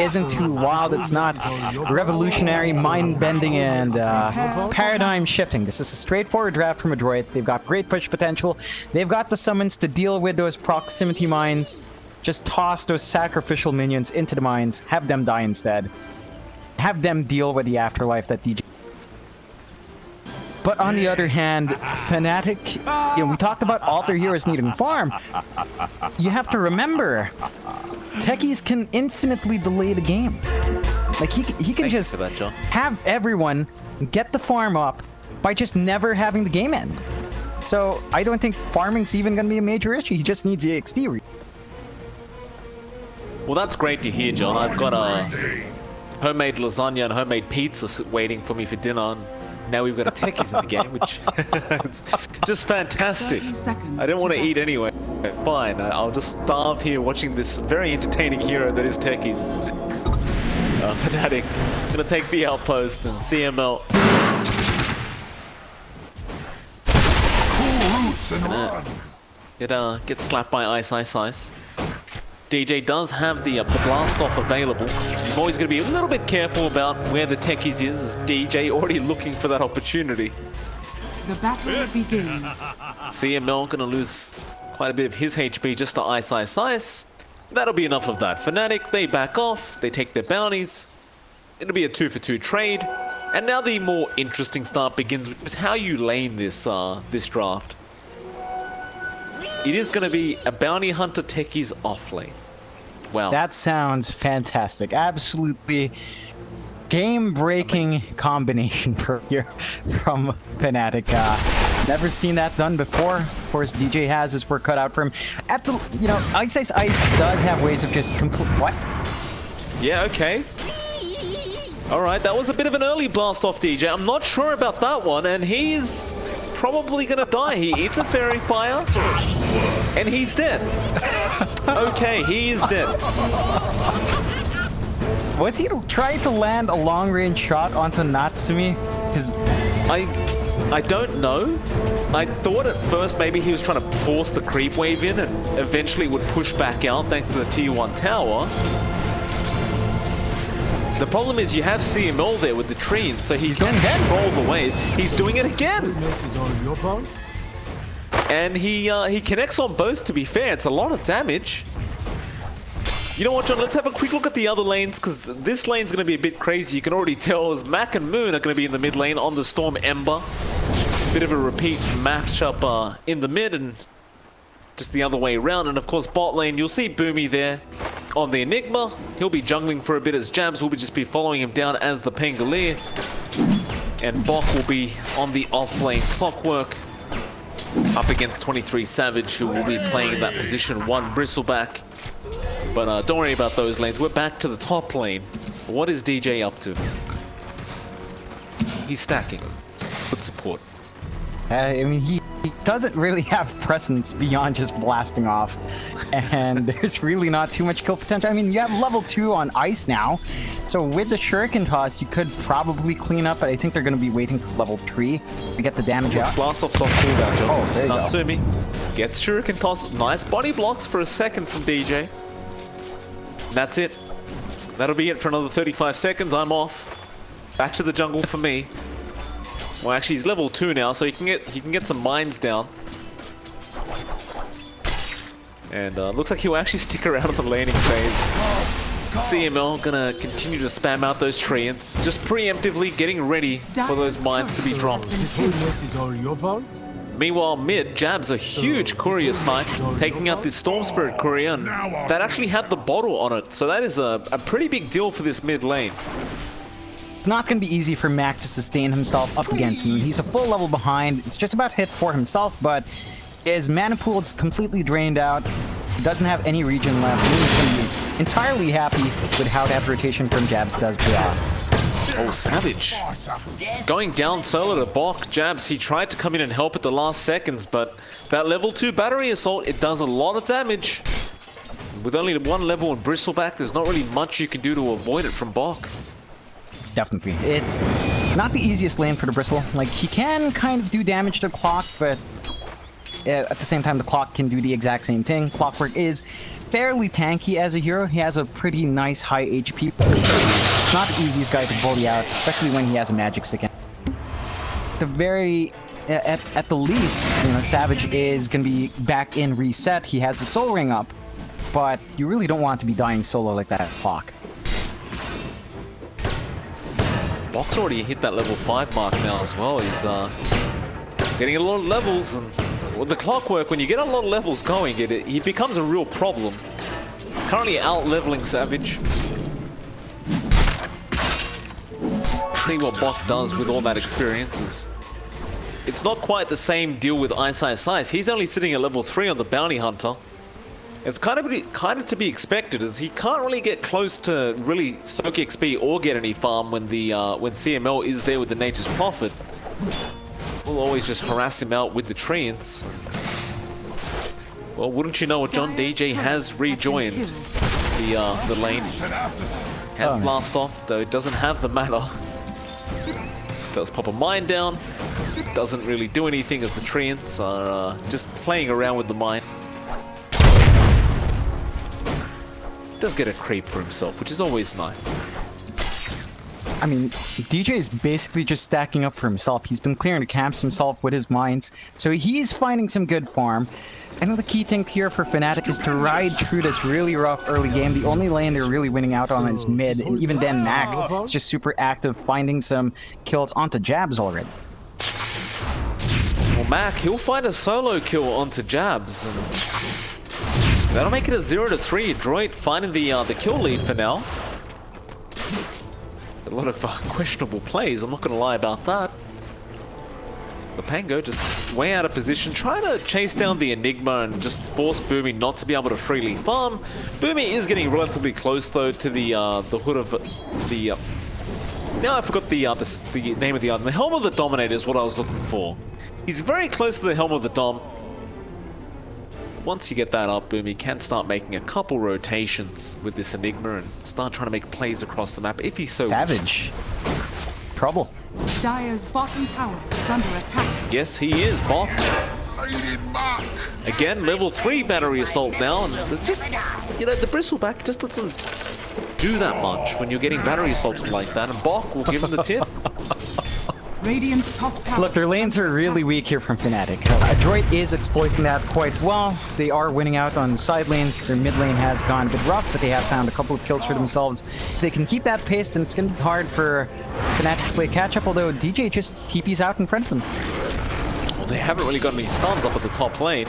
isn't too wild. It's not revolutionary, mind-bending, and paradigm-shifting. This is a straightforward draft from Adroit. They've got great push potential. They've got the summons to deal with those proximity mines. Just toss those sacrificial minions into the mines. Have them die instead. Have them deal with the afterlife that DJ... But on the other hand, Fnatic, you know, we talked about all their heroes needing farm. You have to remember, techies can infinitely delay the game. Like, he can just have everyone get the farm up by just never having the game end. So, I don't think farming's even going to be a major issue. He just needs the XP. Well, that's great to hear, John. I've got a homemade lasagna and homemade pizza waiting for me for dinner. Now we've got a techies in the game, which is just fantastic. I don't want to eat anyway. Fine, I'll just starve here watching this very entertaining hero that is techies. Fnatic gonna take the outpost and CML. Get slapped by Ice. DJ does have the blast off available. You're always going to be a little bit careful about where the techies is. DJ already looking for that opportunity. The battle begins. CML going to lose quite a bit of his HP just to Ice. That'll be enough of that. Fnatic, they back off. They take their bounties. It'll be a 2-for-2 trade. And now the more interesting start begins, which is how you lane this draft. It is going to be a bounty hunter techies off lane. Wow. That sounds fantastic. Absolutely game-breaking combination from Fnatic. Never seen that done before. Of course, DJ has his work cut out for him. At the, you know, Ice does have ways of just what? Yeah, okay. All right, that was a bit of an early blast off DJ. I'm not sure about that one, and he's probably gonna die. He eats a fairy fire, and he's dead. Okay, he is dead. Was he trying to land a long-range shot onto Natsumi? Because I don't know. I thought at first maybe he was trying to force the creep wave in and eventually would push back out thanks to the tier 1 tower. The problem is you have CML there with the trees, so he's going to control the wave. He's doing it again. And he connects on both, to be fair. It's a lot of damage. You know what, John? Let's have a quick look at the other lanes, because this lane's going to be a bit crazy. You can already tell as Mac and Moon are going to be in the mid lane on the Storm Ember. Bit of a repeat matchup in the mid and just the other way around. And of course, bot lane, you'll see Boomy there on the Enigma. He'll be jungling for a bit as Jabs will just be following him down as the Pangolier. And Bok will be on the off-lane Clockwork up against 23 Savage, who will be playing in that position 1 Bristleback. But don't worry about those lanes. We're back to the top lane. What is DJ up to? He's stacking. Good support. I mean, he doesn't really have presence beyond just blasting off. And there's really not too much kill potential. I mean, you have level 2 on Ice now. So with the Shuriken toss, you could probably clean up, but I think they're going to be waiting for level 3 to get the damage out. Blast off soft cooldown. Oh, there you go. Natsumi gets Shuriken toss. Nice body blocks for a second from DJ. That's it. That'll be it for another 35 seconds. I'm off. Back to the jungle for me. Well, actually, he's level 2 now, so he can get some mines down. And looks like he'll actually stick around in the laning phase. CML gonna continue to spam out those treants, just preemptively getting ready for those mines to be dropped. Meanwhile, mid, Jabs a huge courier snipe, taking out the Storm Spirit courier, and that actually had the bottle on it, so that is a pretty big deal for this mid lane. It's not going to be easy for Mac to sustain himself up against Moon. He's a full level behind. It's just about hit for himself, but his mana pool is completely drained out. He doesn't have any regen left. Moon is going to be entirely happy with how that rotation from Jabs does pay off. Oh, Savage. Going down solo to Bok. Jabs, he tried to come in and help at the last seconds, but that level 2 battery assault, it does a lot of damage. With only 1 level in Bristleback, there's not really much you can do to avoid it from Bok. Definitely. It's not the easiest lane for the Bristle. Like, he can kind of do damage to the clock, but at the same time, the Clock can do the exact same thing. Clockwork is fairly tanky as a hero. He has a pretty nice high HP. It's not the easiest guy to bully out, especially when he has a magic stick. At the least, you know, Savage is going to be back in reset. He has the Soul Ring up, but you really don't want to be dying solo like that at Clock. Bok's already hit that level 5 mark now as well. He's getting a lot of levels, and with the Clockwork, when you get a lot of levels going, he becomes a real problem. He's currently out-leveling Savage. See what Bok does with all that experience. It's not quite the same deal with Ice Ice Ice. He's only sitting at level 3 on the Bounty Hunter. It's kind of to be expected, as he can't really get close to really soak XP or get any farm when CML is there with the Nature's Prophet. We'll always just harass him out with the treants. Well, wouldn't you know it, John? DJ has rejoined the lane. Has Blast Off, though it doesn't have the mana. Does pop a mine down. Doesn't really do anything as the treants are just playing around with the mine. Does get a creep for himself, which is always nice. I mean, DJ is basically just stacking up for himself. He's been clearing the camps himself with his mines, so he's finding some good farm. I know the key thing here for Fnatic is to ride through this really rough early game. The only lane they're really winning out on is mid, and even then Mac is just super active, finding some kills onto Jabs already. Well, Mac, he'll find a solo kill onto Jabs. And that'll make it a 0-3. Adroit finding the kill lead for now. A lot of questionable plays, I'm not going to lie about that. The Pango just way out of position, trying to chase down the Enigma and just force Boomy not to be able to freely farm. Boomy is getting relatively close though to the hood of the... now I forgot the name of the item. The Helm of the Dominator is what I was looking for. He's very close to the Helm of the Dom. Once you get that up, Boomy can start making a couple rotations with this Enigma and start trying to make plays across the map if he's so... Savage. Trouble. Dire's bottom tower is under attack. Yes, he is, Bok. Again, level 3 battery assault now, and there's just, you know, the Bristleback just doesn't do that much when you're getting battery assaulted like that, and Bok will give him the tip. Radiant's top tower. Look, their lanes are really weak here from Fnatic. Adroit is exploiting that quite well. They are winning out on side lanes. Their mid lane has gone a bit rough, but they have found a couple of kills for themselves. If they can keep that pace, then it's going to be hard for Fnatic to play catch-up, although DJ just TP's out in front of them. Well, they haven't really got any stuns up at the top lane.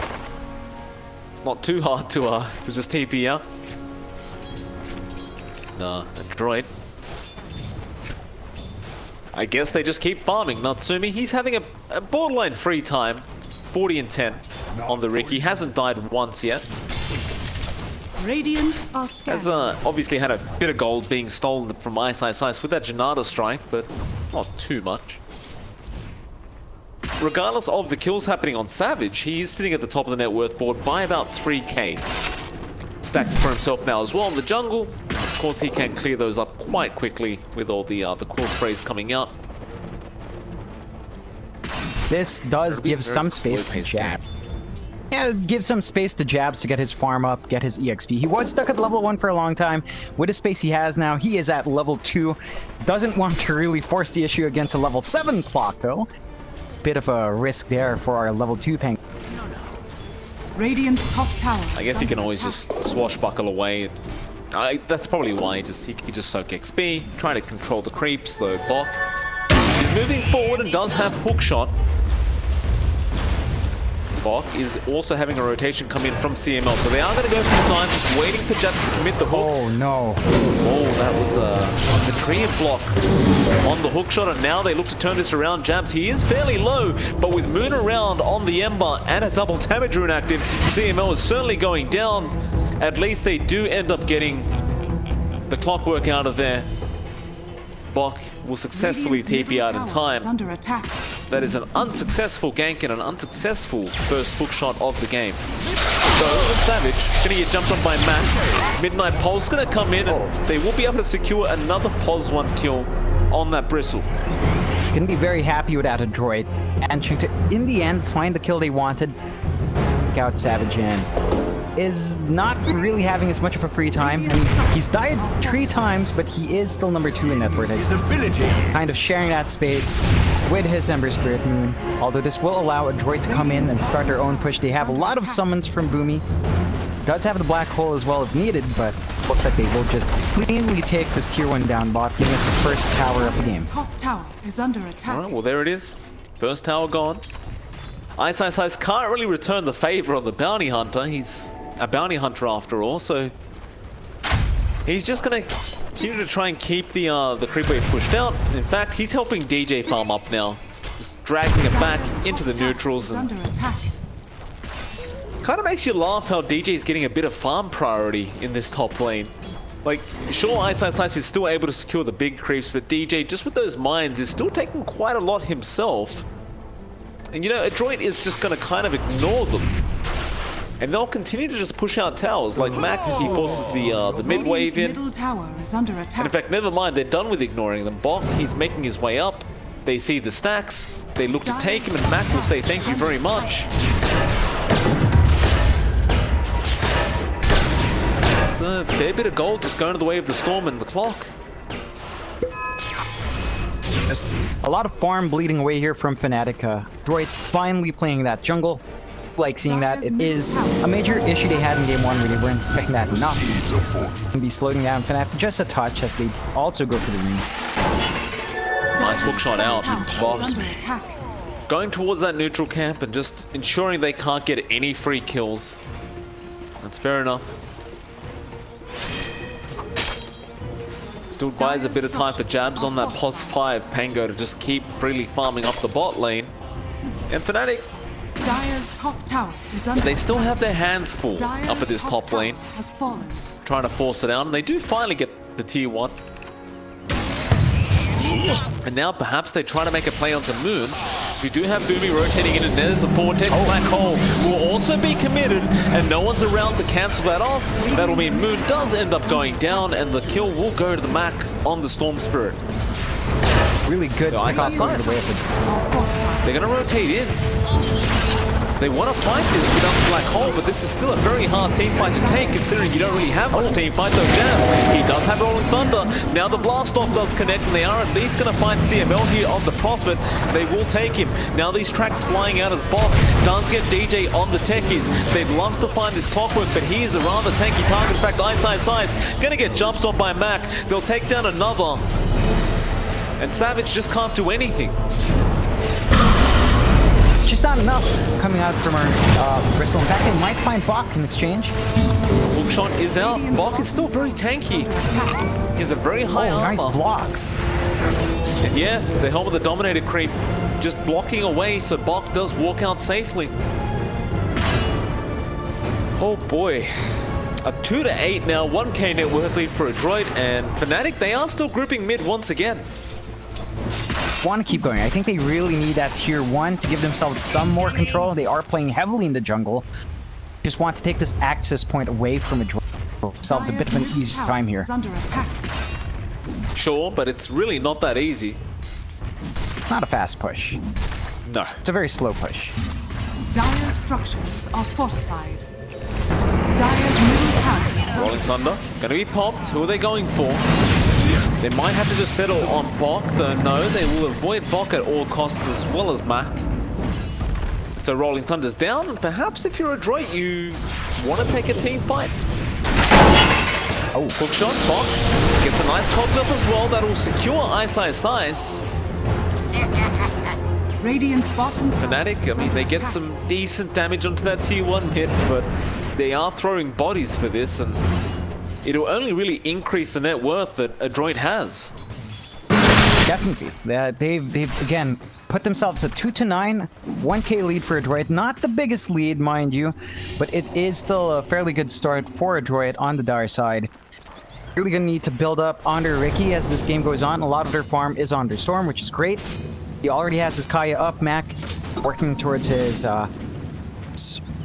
It's not too hard to just TP out. Nah, Adroit. I guess they just keep farming. Natsumi, he's having a borderline free time. 40 and 10 on the Rick. He hasn't died once yet. Radiant are scared. Has obviously had a bit of gold being stolen from Ice Ice Ice with that Janata strike, but not too much. Regardless of the kills happening on Savage, he's sitting at the top of the net worth board by about 3k. Stacked for himself now as well in the jungle. Of course, he can clear those up quite quickly with all the cool sprays coming out. This does give some space to Jab. Yeah, give some space to Jabs to get his farm up, get his EXP. He was stuck at level 1 for a long time. With the space he has now, he is at level 2. Doesn't want to really force the issue against a level 7 Clock, though. Bit of a risk there for our level 2 Peng. Radiant's top tower. I guess he can always just swashbuckle away. That's probably why he just soak XP, trying to control the creeps, though Bok is moving forward and does have hookshot. Bok is also having a rotation come in from CML, so they are going to go for the time, just waiting for Jabs to commit the hook. Oh no. Oh, that was the treant block on the hookshot, and now they look to turn this around. Jabs, he is fairly low, but with Moon around on the Ember and a double damage rune active, CML is certainly going down. At least they do end up getting the Clockwork out of there. Bok will successfully TP out in time. Under attack. That is an unsuccessful gank and an unsuccessful first hookshot of the game. So, Savage gonna get jumped on by Mac. Midnight Pulse gonna come in and they will be able to secure another Pos 1 kill on that Bristle. Gonna be very happy with that Adroit. And to, in the end, find the kill they wanted. out Savage in is not really having as much of a free time. I mean, he's died 3 times, but he is still number 2 in net worth. Kind of sharing that space with his Ember Spirit Moon. Although this will allow Adroit to come in and start their own push. They have a lot of summons from Boomy. Does have the Black Hole as well if needed, but looks like they will just cleanly take this tier 1 down bot, giving us the first tower of the game. Top tower is under attack. Alright, well there it is. First tower gone. Ice can't really return the favor on the Bounty Hunter. He's a Bounty Hunter after all, so he's just gonna continue to try and keep the creep wave pushed out. In fact, he's helping DJ farm up now. Just dragging it back into the neutrals. And kind of makes you laugh how DJ is getting a bit of farm priority in this top lane. Like, sure, Ice is still able to secure the big creeps, but DJ, just with those mines, is still taking quite a lot himself. And you know, Adroit is just going to kind of ignore them. And they'll continue to just push out towers, like Mac as he forces the mid wave in. Middle tower is under attack. And in fact, never mind, they're done with ignoring them. Bok, he's making his way up. They see the stacks, they look to take him, and Mac will say thank you very much. It's a fair bit of gold just going to the way of the storm and the clock. Just a lot of farm bleeding away here from Fnatic. Adroit finally playing that jungle. Like seeing that. It is a major issue they had in game 1 where they weren't expecting that enough. And be slowing down Fnatic just a touch as they also go for the rings. Nice hook shot out. Box. Going towards that neutral camp and just ensuring they can't get any free kills. That's fair enough. Still buys a bit of time for jabs on that +5 Pango to just keep freely farming up the bot lane. And Fnatic, Dire's top tower is under they still have their hands full up at this top lane, has fallen. trying to force it down. And they do finally get the tier 1. And now perhaps they try to make a play onto Moon. We do have Boomy rotating in, and there's the Vortex. Black Hole will also be committed, and no one's around to cancel that off. That'll mean Moon does end up going down, and the kill will go to the Mac on the Storm Spirit. Really good. They're going to rotate in. They want to fight this without the Black Hole, but this is still a very hard team fight to take, considering you don't really have much team fight. Though jams, he does have Rolling Thunder. Now the Blast Off does connect, and they are at least going to find CML here on the Prophet. They will take him. Now these tracks flying out as Bok does get DJ on the techies. They'd love to find this Clockwork, but he is a rather tanky target. In fact, Ice going to get jumped on by Mac. They'll take down another. And Savage just can't do anything. Just not enough coming out from our Bristol. In fact, they might find Bok in exchange. Hook shot is out. Bok is still very tanky. He has a very high armor. Nice blocks. And yeah, the Helm of the Dominator creep just blocking away, so Bok does walk out safely. Oh boy. A 2-8 now, 1k net worth lead for Adroit, and Fnatic, they are still grouping mid once again. Want to keep going. I think they really need that tier 1 to give themselves some more control. They are playing heavily in the jungle. Just want to take this access point away from Adroit. Themselves a bit of an easy time here. Sure, but it's really not that easy. It's not a fast push. No. It's a very slow push. Dire's structures are fortified. Dire's middle tower is Rolling Thunder, gonna be popped. Who are they going for? They might have to just settle on Bok, though no, they will avoid Bok at all costs as well as Mac. So Rolling Thunder's down, and perhaps if you're Adroit, you want to take a team fight. Oh, hook shot, Bok gets a nice cogs up as well, that'll secure Ice. Radiant's bottom tower. Fnatic, I mean, they get some decent damage onto that tier 1 hit, but they are throwing bodies for this, and it'll only really increase the net worth that Adroit has. Definitely. They've again put themselves a 2-9, 1k lead for Adroit. Not the biggest lead, mind you, but it is still a fairly good start for Adroit on the Dire side. Really gonna need to build up under Ricky as this game goes on. A lot of their farm is on their Storm, which is great. He already has his Kaya up. Mac working towards his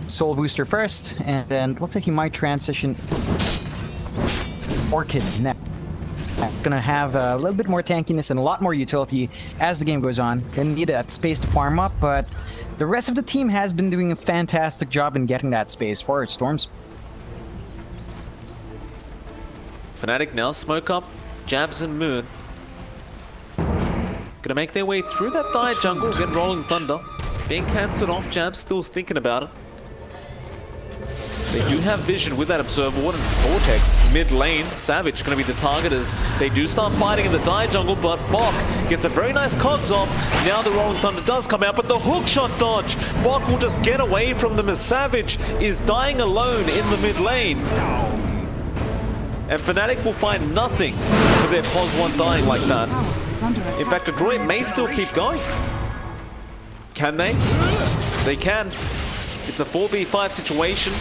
Soul Booster first, and then looks like he might transition Orchid next. Gonna have a little bit more tankiness and a lot more utility as the game goes on. Gonna need that space to farm up, but the rest of the team has been doing a fantastic job in getting that space for its Storms. Fnatic now smoke up, Jabs and Moon. Gonna make their way through that dire jungle, get Rolling Thunder. Being cancelled off, Jabs still thinking about it. They do have vision with that Observer Ward and Vortex. Mid lane, Savage going to be the target as they do start fighting in the dire jungle, but Bok gets a very nice cogs off. Now the Rolling Thunder does come out, but the hook shot dodge. Bok will just get away from them as Savage is dying alone in the mid lane. And Fnatic will find nothing for their pos 1 dying like that. In fact, Adroit may still keep going. Can they? They can. It's a 4v5 situation.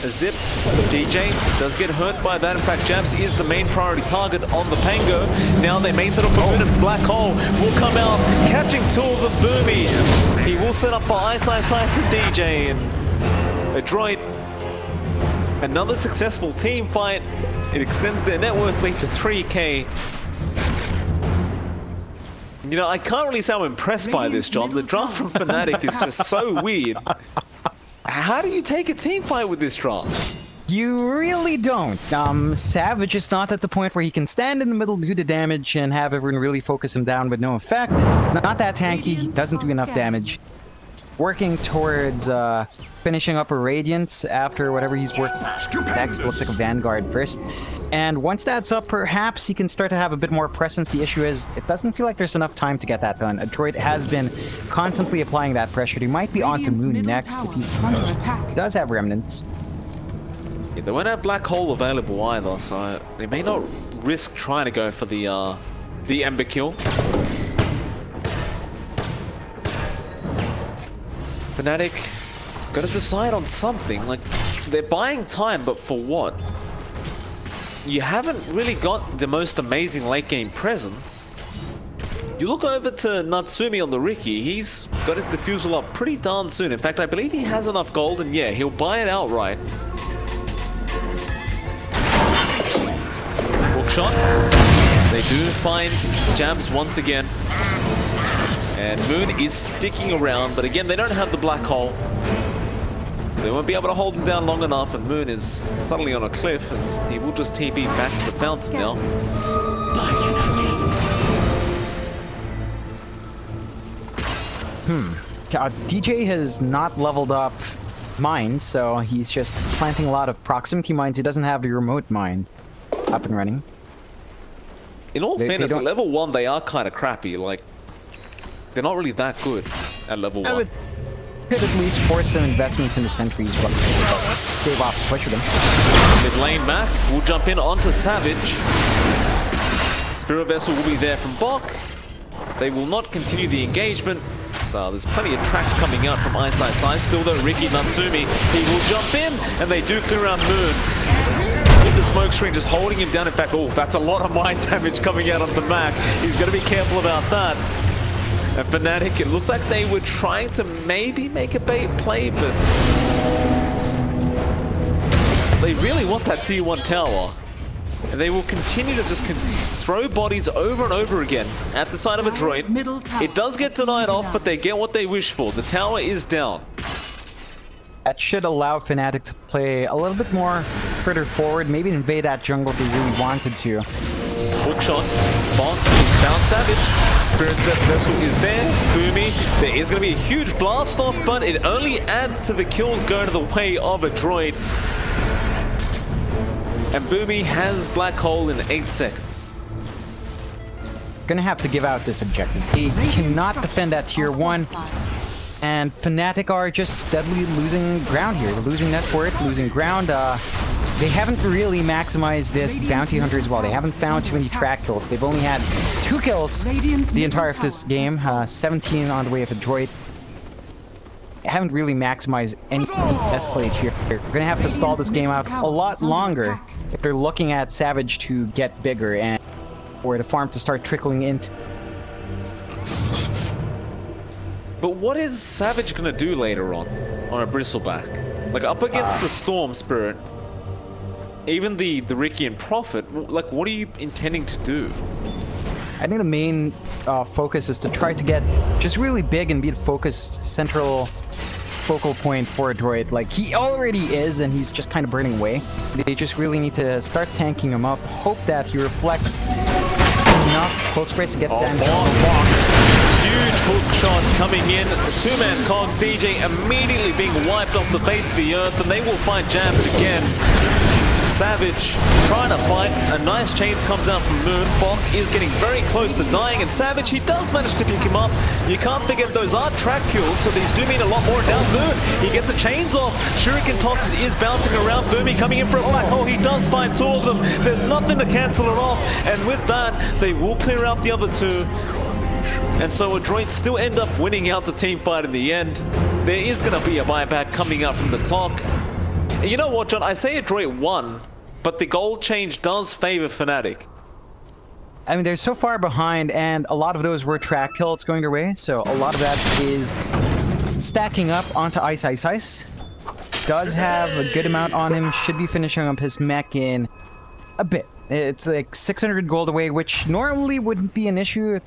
A zip. DJ does get hurt by that. In fact, Jabs is the main priority target on the Pango. Now they may set up a bit of Black Hole. Will come out, catching two of them. Boomy. He will set up for Ice for DJ. And Adroit, another successful team fight. It extends their net worth lead to 3k. You know, I can't really say I'm impressed by this, John. The draft from Fnatic is just so weird. How do you take a team fight with this draft? You really don't. Savage is not at the point where he can stand in the middle, do the damage, and have everyone really focus him down with no effect. Not that tanky, he doesn't do enough damage. Working towards finishing up a Radiance after whatever he's working next. Looks like a Vanguard first. And once that's up, perhaps he can start to have a bit more presence. The issue is, it doesn't feel like there's enough time to get that done. Adroit has been constantly applying that pressure. He might be on to Moon next if he does have Remnants. Yeah, they won't have Black Hole available either, so they may not risk trying to go for the Ember kill. Fnatic gotta decide on something. Like, they're buying time, but for what? You haven't really got the most amazing late game presence. You look over to Natsumi on the Riki, he's got his defusal up pretty darn soon. In fact, I believe he has enough gold, and yeah, he'll buy it outright. Hook shot. They do find Jabs once again. And Moon is sticking around, but again, they don't have the Black Hole. They won't be able to hold him down long enough, and Moon is suddenly on a cliff as he will just TP back to the fountain now. DJ has not leveled up mines, so he's just planting a lot of proximity mines. He doesn't have the remote mines up and running. In all fairness, at level 1, they are kind of crappy. Like, they're not really that good at level 1. Could at least force some investments into sentries, but stave off the push with him. Mid lane Mac will jump in onto Savage. Spirit Vessel will be there from Bok. They will not continue the engagement. So there's plenty of tracks coming out from Ice. Still though, Riki Natsumi, he will jump in, and they do clear out Moon. With the smoke screen just holding him down. In fact, oh, that's a lot of mind damage coming out onto Mac. He's going to be careful about that. And Fnatic, it looks like they were trying to maybe make a bait play, but they really want that tier 1 tower. And they will continue to just throw bodies over and over again at the side of Adroit. It does get denied off, but they get what they wish for. The tower is down. That should allow Fnatic to play a little bit more further forward, maybe invade that jungle if they really wanted to. Hook shot. Bok found Savage. Spirit Set Vessel is there. Boomy. There is going to be a huge blast off, but it only adds to the kills going to the way of Adroit. And Boomy has Black Hole in 8 seconds. Gonna have to give out this objective. They cannot defend that tier 1. And Fnatic are just steadily losing ground here. They're losing net worth, losing ground. They haven't really maximized this bounty hunter as well. They haven't found too many track kills. They've only had 2 kills the entire of this game. 17 on the way of Adroit. They haven't really maximized any escalate here. They're gonna have to stall this game out a lot longer if they're looking at Savage to get bigger and or the farm to start trickling into. But what is Savage gonna do later on a Bristleback? Like, up against the Storm Spirit, even the Ricky and Prophet, like, what are you intending to do? I think the main focus is to try to get just really big and be the focused central focal point for Adroit. Like, he already is, and he's just kind of burning away. They just really need to start tanking him up, hope that he reflects enough cold sprays to get damage on the block. Huge hook shots coming in. The two-man cogs, DJ immediately being wiped off the face of the earth, and they will find jabs again. Savage trying to fight. A nice chains comes out from Moon. Bok is getting very close to dying, and Savage, he does manage to pick him up. You can't forget those are track kills, so these do mean a lot more. Down Moon, he gets the chains off. Shuriken tosses is bouncing around. Boomy coming in for a black hole. He does find two of them. There's nothing to cancel it off, and with that, they will clear out the other two. And so Adroit still end up winning out the team fight in the end. There is going to be a buyback coming up from the clock. And you know what, John? I say Adroit won, but the goal change does favor Fnatic. I mean, they're so far behind, and a lot of those were track kills going their way, so a lot of that is stacking up onto Ice Ice Ice. Does have a good amount on him, should be finishing up his mech in a bit. It's like 600 gold away, which normally wouldn't be an issue.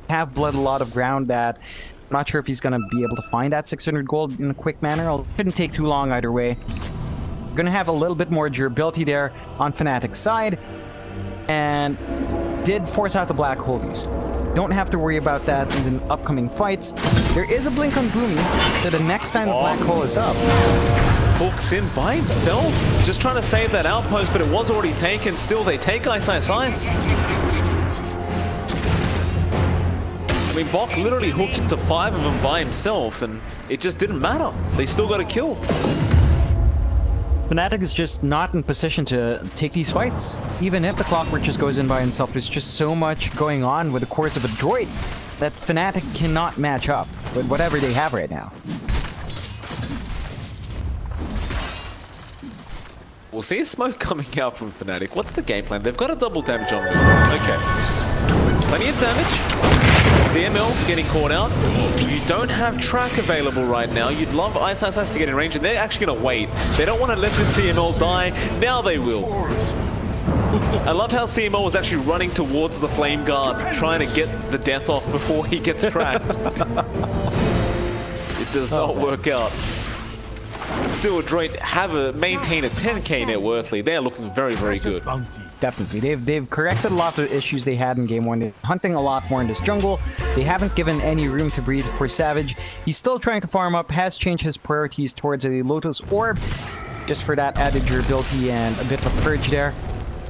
Have bled a lot of ground that I'm not sure if he's going to be able to find that 600 gold in a quick manner. It shouldn't take too long either way. Going to have a little bit more durability there on Fnatic's side, and did force out the black hole use. Don't have to worry about that in the upcoming fights. There is a blink on Boomy, so the next time the black hole is up. Hooks in by himself, just trying to save that outpost, but it was already taken. Still, they take Ice Ice Ice. I mean, Bok literally hooked into 5 of them by himself, and it just didn't matter. They still got a kill. Fnatic is just not in position to take these fights. Even if the Clockwork just goes in by himself, there's just so much going on with the course of Adroit that Fnatic cannot match up with whatever they have right now. We'll see a smoke coming out from Fnatic. What's the game plan? They've got a double damage on Moon. Okay. Plenty of damage. CML getting caught out. You don't have track available right now. You'd love Ice Ice Ice to get in range, and they're actually going to wait. They don't want to let this CML die. Now they will. I love how CML was actually running towards the Flame Guard, trying to get the death off before he gets cracked. It does not work out. Still, Adroit maintain a 10k net worthly. They're looking very, very good. Definitely. They've corrected a lot of the issues they had in game 1. They're hunting a lot more in this jungle. They haven't given any room to breathe for Savage. He's still trying to farm up, has changed his priorities towards a Lotus Orb, just for that added durability and a bit of a purge there.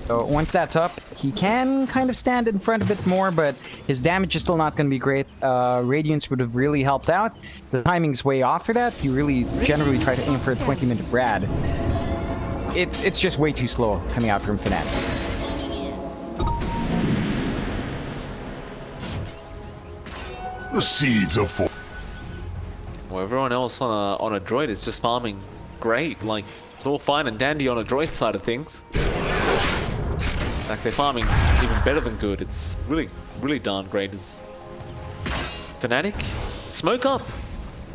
So once that's up, he can kind of stand in front a bit more, but his damage is still not going to be great. Radiance would have really helped out. The timing's way off for that. You really generally try to aim for a 20-minute Brad. It's just way too slow coming out from Fnatic. The seeds of for. Well, everyone else on Adroit is just farming great. Like, it's all fine and dandy on Adroit's side of things. In fact, they're farming even better than good. It's really, really darn great. As Fnatic smoke up.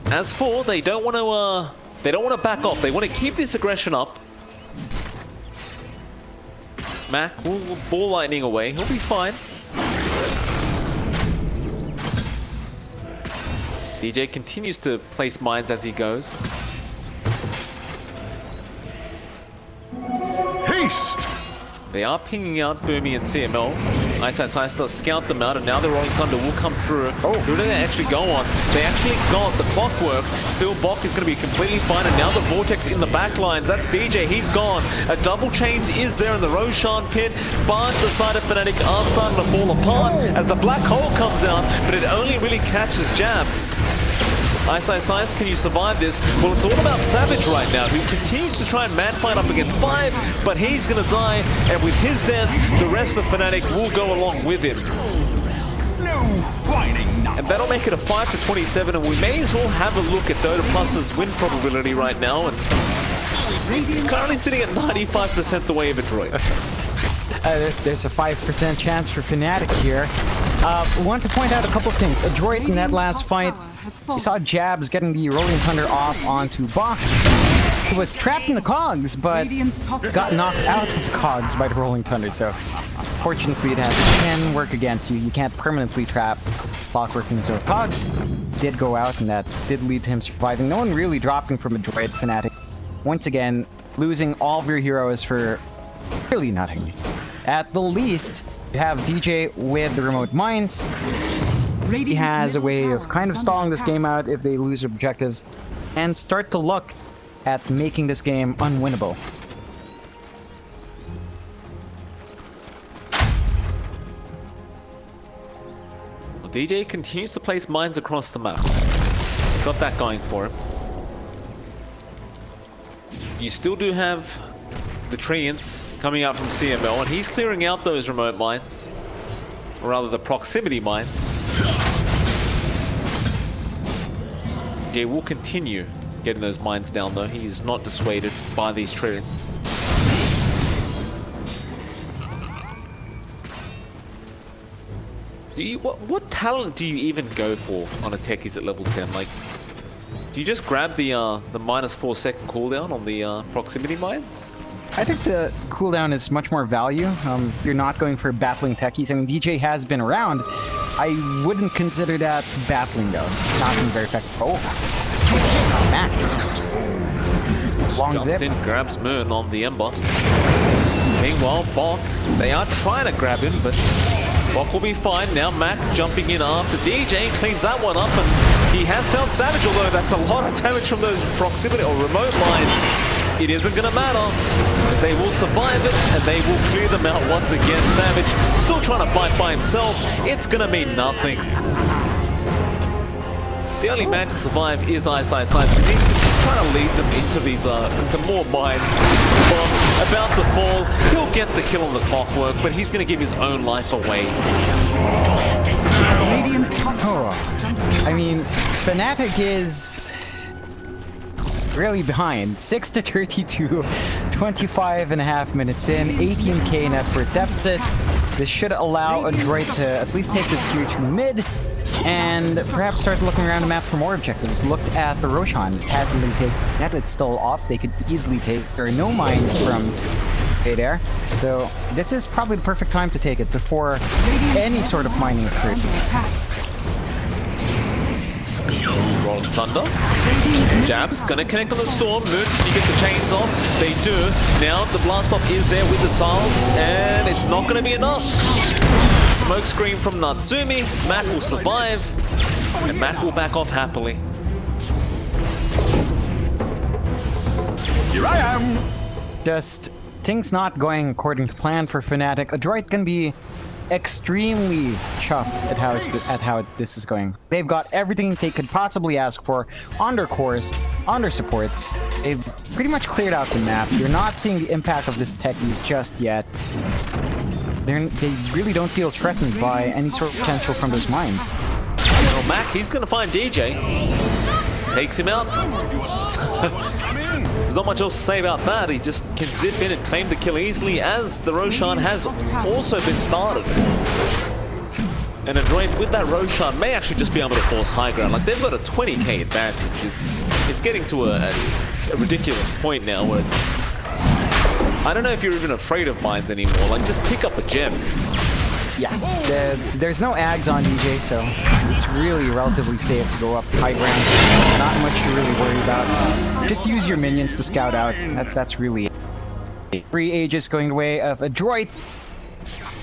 As for, they don't want to back off. They want to keep this aggression up. Mac will ball lightning away. He'll be fine. DJ continues to place mines as he goes. Haste! They are pinging out Boomy and CML. Ice Ice Ice does scout them out, and now the Rolling Thunder will come through. Oh, who do they actually go on? They actually got the Clockwork. Still, Bok is going to be completely fine, and now the Vortex in the back lines. That's DJ, he's gone. A double chains is there in the Roshan pit, but the side of Fnatic are starting to fall apart as the black hole comes out, but it only really catches jabs. Ice Ice Ice, can you survive this? Well, it's all about Savage right now, who continues to try and mad fight up against 5, but he's going to die, and with his death, the rest of Fnatic will go along with him. No whining nuts. And that'll make it a 5-27, and we may as well have a look at Dota Plus's win probability right now, and it's currently sitting at 95% the way of Adroit. There's a 5% chance for Fnatic here. I want to point out a couple of things. Adroit in that last fight, you saw jabs getting the Rolling Thunder off onto Bok. He was trapped in the cogs, but Radiant's top got knocked out of cogs by the Rolling Thunder, so fortunately it can work against you. You can't permanently trap Clockwork, and so cogs did go out, and that did lead to him surviving. No one really dropping from Adroit. Fnatic once again losing all of your heroes for really nothing. At the least, you have DJ with the remote mines. He has a way of kind of stalling this game out if they lose their objectives and start to look at making this game unwinnable. Well, DJ continues to place mines across the map. Got that going for him. You still do have the Treants coming out from CML, and he's clearing out those remote mines, or rather the proximity mines. DJ will continue getting those mines down, though. He's not dissuaded by these Treants. What talent do you even go for on a techies at level 10? Like, do you just grab the -4 second cooldown on the proximity mines? I think the cooldown is much more value. You're not going for battling techies. I mean, DJ has been around. I wouldn't consider that battling, though. It's not been very effective. Oh, Mac. Long Jumps zip. in, grabs Moon on the Ember. Meanwhile, Bok, they are trying to grab him, but Bok will be fine. Now Mac jumping in after DJ, cleans that one up, and he has found Savage, although that's a lot of damage from those proximity or remote mines. It isn't going to matter. They will survive it, and they will clear them out once again. Savage still trying to fight by himself. It's going to mean nothing. The only man to survive is Ice. He's trying to lead them into these into more mines. Bomb about to fall. He'll get the kill on the Clockwork, but he's going to give his own life away. Radiant's top tower is under attack. I mean, Fnatic is really behind. 6-32, 25.5 minutes in, 18k net worth deficit. This should allow Adroit to at least take this tier 2 mid and perhaps start looking around the map for more objectives. Looked at the Roshan. It hasn't been taken yet. It's still off. They could easily take. There are no mines from there. So this is probably the perfect time to take it before any sort of mining occurs. Under attack. Roll of Thunder. Jab's gonna connect on the Storm. Moon, you get the chains off. They do. Now the blast off is there with the Siles, and it's not gonna be enough. Smoke screen from Natsumi. Mac will survive, and Mac will back off happily. Here I am. Just things not going according to plan for Fnatic. Adroit can be extremely chuffed at how this is going. They've got everything they could possibly ask for on their cores, on their supports. They've pretty much cleared out the map. You're not seeing the impact of this techies just yet. They really don't feel threatened by any sort of potential from those mines. Well, Mac, he's gonna find DJ. Takes him out. There's not much else to say about that. He just can zip in and claim the kill easily, as the Roshan has also been started. And Adroit with that Roshan may actually just be able to force high ground. Like, they've got a 20k advantage. It's getting to a ridiculous point now where I don't know if you're even afraid of mines anymore. Like, just pick up a gem. Yeah, there's no ags on DJ, so it's really relatively safe to go up high ground. Not much to really worry about. Just use your minions to scout out. That's really it. 3 Aegis going the way of Adroit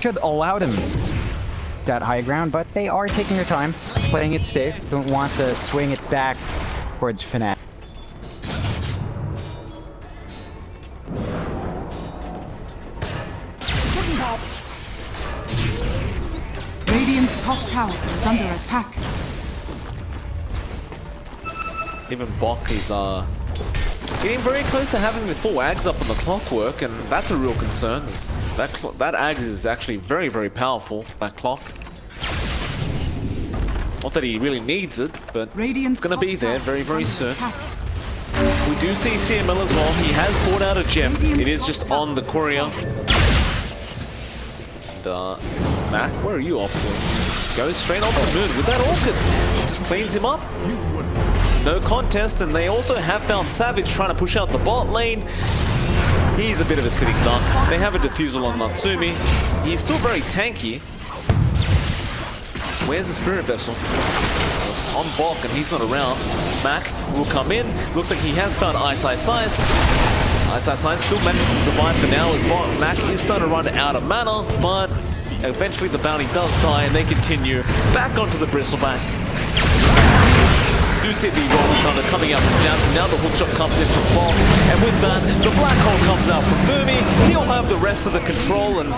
should allow them that high ground, but they are taking their time, playing it safe. Don't want to swing it back towards Fnatic. Radiant's top tower is under attack. Even Bok is getting very close to having the full Ags up on the Clockwork, and that's a real concern. That Ags is actually very, very powerful, that clock. Not that he really needs it, but Radiant's it's going to be there very, very soon. Attack. We do see CML as well. He has bought out a gem. It is just on the courier. And, Mac, where are you off to? Goes straight on the Moon with that Orchid. Just cleans him up. No contest, and they also have found Savage trying to push out the bot lane. He's a bit of a sitting duck. They have a defusal on Natsumi. He's still very tanky. Where's the Spirit Vessel? It's on Bok, and he's not around. Mac will come in. Looks like he has found Ice Ice Ice. Ice Ice Ice still managed to survive for now as Mac is starting to run out of mana, but eventually the bounty does die, and they continue back onto the Bristleback. Do see the Rolling Thunder coming out from Jansen. Now the hookshot comes in from Bok, and with that, the Black Hole comes out from Boomy. He'll have the rest of the control, and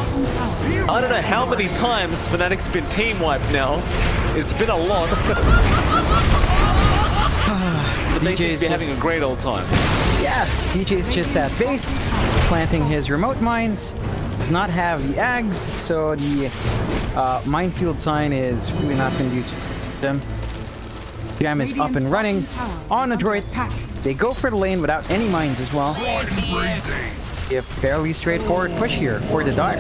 I don't know how many times Fnatic's been team wiped now. It's been a lot. But they seem to be having a great old time. Yeah, DJ's just at base, planting his remote mines. Does not have the Ags, so the minefield sign is really not going to do to them. Jam is up and running on Adroit. They go for the lane without any mines as well. A fairly straightforward push here for the Dire.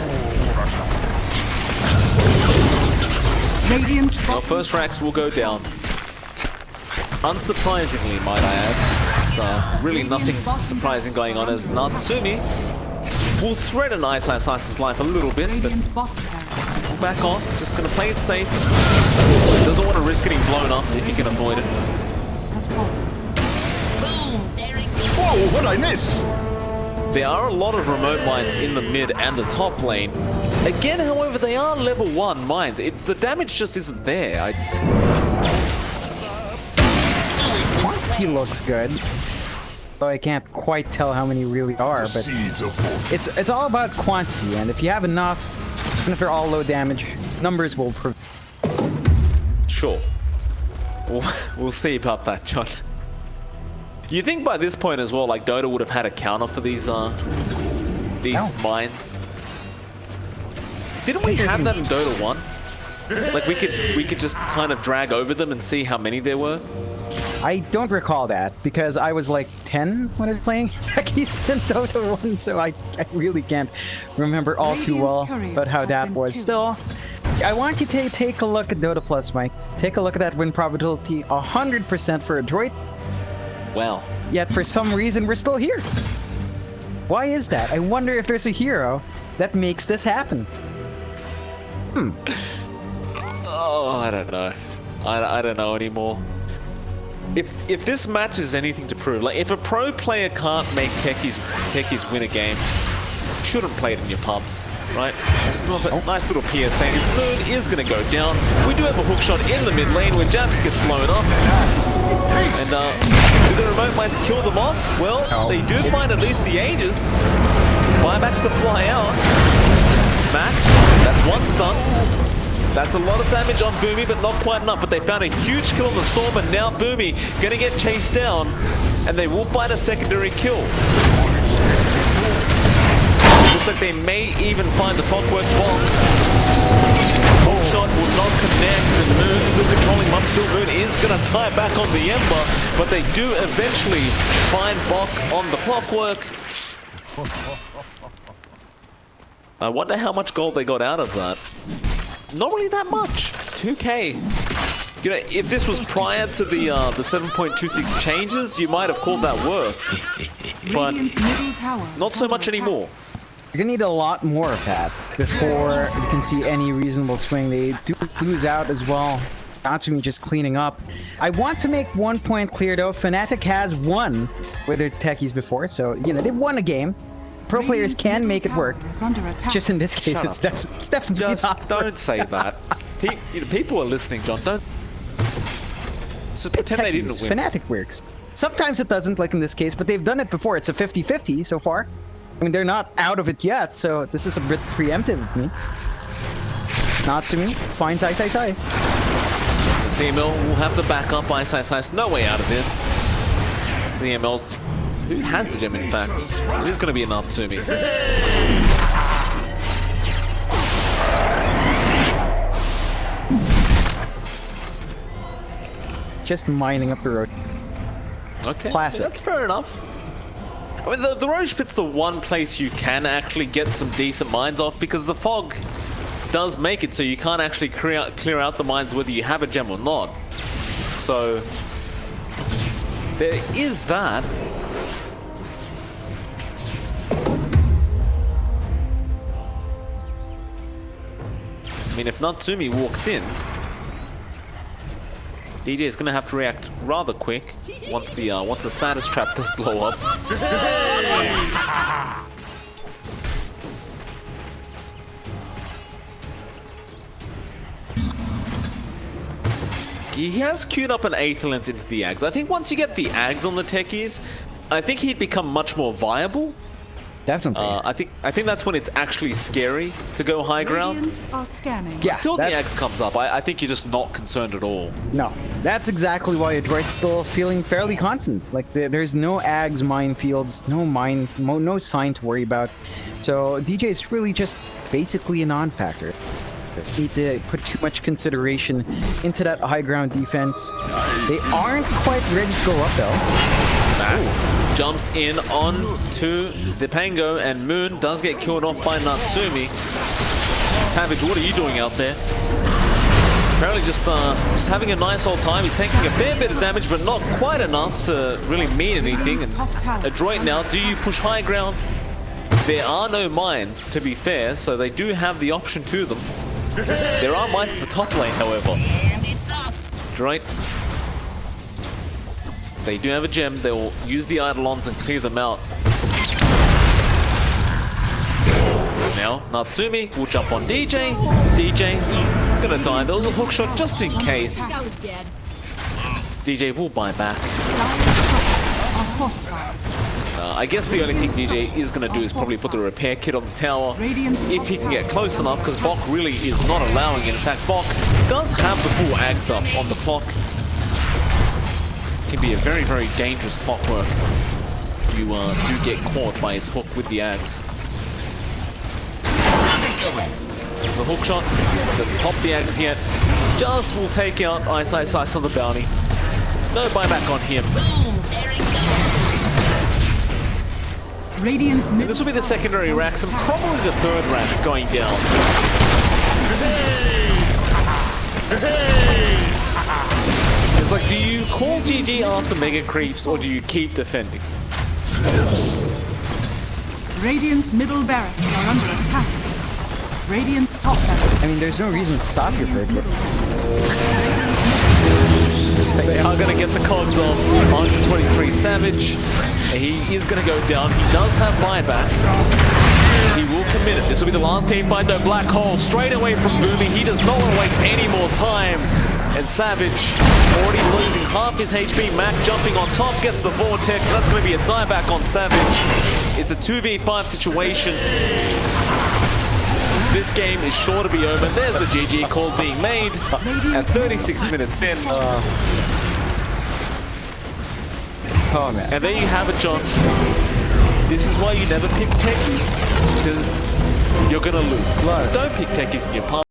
Our first racks will go down. Unsurprisingly, might I add. It's really nothing surprising going on as Natsumi will threaten Ice Ice Ice's life a little bit, but back off, just gonna play it safe. Doesn't want to risk getting blown up if he can avoid it. Whoa, what'd I miss? There are a lot of remote mines in the mid and the top lane. Again, however, they are level 1 mines. The damage just isn't there. Quantity looks good, though I can't quite tell how many really are, but it's all about quantity, and if you have enough, even if they're all low damage, numbers will prove. Sure. We'll see about that, John. You think by this point as well, like Dota would have had a counter for these mines? Didn't we have that in Dota 1? Like we could just kind of drag over them and see how many there were? I don't recall that, because I was like 10 when I was playing Techies in Dota 1, so I really can't remember all too well about how that was. Still, I want you to take a look at Dota Plus, Mike. Take a look at that win probability, 100% for Adroit. Well. Yet for some reason, we're still here. Why is that? I wonder if there's a hero that makes this happen. Oh, I don't know. I don't know anymore. If this match is anything to prove, like if a pro player can't make techies win a game, shouldn't play it in your pubs, right? Just a nice little PSA. His Moon is going to go down. We do have a hookshot in the mid lane when Jabs gets blown up. And do the remote mines kill them off? Well, they do find at least the Aegis. Buybacks to fly out. Mac, that's one stun. That's a lot of damage on Boomy, but not quite enough. But they found a huge kill on the Storm, and now Boomy gonna get chased down, and they will find a secondary kill. Looks like they may even find the Clockwork Bomb. Shot will not connect, and Moon still controlling him up. Still, Moon is gonna tie it back on the Ember, but they do eventually find Bok on the Clockwork. I wonder how much gold they got out of that. Not really that much. 2k. You know, if this was prior to the 7.26 changes, you might have called that worth. But not so much anymore. You're gonna need a lot more of that before you can see any reasonable swing. They do lose out as well. Natsumi just cleaning up. I want to make one point clear though. Fnatic has won with their techies before, so you know they've won a game. Pro players can make it work. Just in this case, it's definitely not. Don't say that. People are listening, John. Don't. So pretend they didn't win. Fnatic works. Sometimes it doesn't, like in this case, but they've done it before. It's a 50-50 so far. I mean, they're not out of it yet, so this is a bit preemptive of me. Natsumi finds Ice Ice Ice. CML will have the backup. Ice Ice Ice. No way out of this. CML's. Who has the gem, in fact? It is going to be a Natsumi. Just mining up the road. Okay, classic. That's fair enough. I mean, the Roche Pit's the one place you can actually get some decent mines off because the fog does make it so you can't actually clear out the mines whether you have a gem or not. So there is that. I mean, if Natsumi walks in, DJ is going to have to react rather quick once the status trap does blow up. He has queued up an Aether Lens into the Ags. I think once you get the Ags on the techies, I think he'd become much more viable. Definitely. I think that's when it's actually scary to go high ground. Radiant are scanning. Yeah, Until the Ags comes up, I think you're just not concerned at all. No, that's exactly why Adroit's still feeling fairly confident. Like there's no Ags minefields, no sign to worry about. So DJ is really just basically a non-factor. Need to put too much consideration into that high ground defense. They aren't quite ready to go up though. Mac jumps in on to the Pango, and Moon does get killed off by Natsumi. Savage, what are you doing out there? Apparently just having a nice old time. He's taking a fair bit of damage, but not quite enough to really mean anything. And Adroit now, do you push high ground? There are no mines, to be fair, so they do have the option to them. There are mines at the top lane, however. Adroit. They do have a gem. They will use the Eidolons and clear them out. Now, Natsumi will jump on DJ. DJ, gonna die. There was a hook shot just in case. That was dead. DJ will buy back. Are fortified. I guess the only thing DJ is going to do is probably put the repair kit on the tower if he can get close enough, because Bok really is not allowing it. In fact, Bok does have the full Ags up on the clock. Can be a very, very dangerous clockwork if you do get caught by his hook with the Ags. The hook shot doesn't pop the Ags yet. Just will take out Ice on the bounty. No buyback on him. Radiant's mid. This will be the secondary racks and probably the third racks going down. It's like, do you call GG after mega creeps or do you keep defending? Radiant's middle barracks are under attack. Radiant's top barracks. I mean, there's no reason to stop your third. They are going to get the cogs on 123 Savage. He is going to go down. He does have buyback. He will commit it. This will be the last team fight. No, Black Hole straight away from Boomy. He does not want to waste any more time. And Savage already losing half his HP. Mac jumping on top, gets the Vortex. That's going to be a dieback on Savage. It's a 2v5 situation. This game is sure to be over. There's the GG call being made at 36 minutes in. Oh man. And there you have it, John. This is why you never pick techies, because you're gonna lose. Don't pick techies in your palm.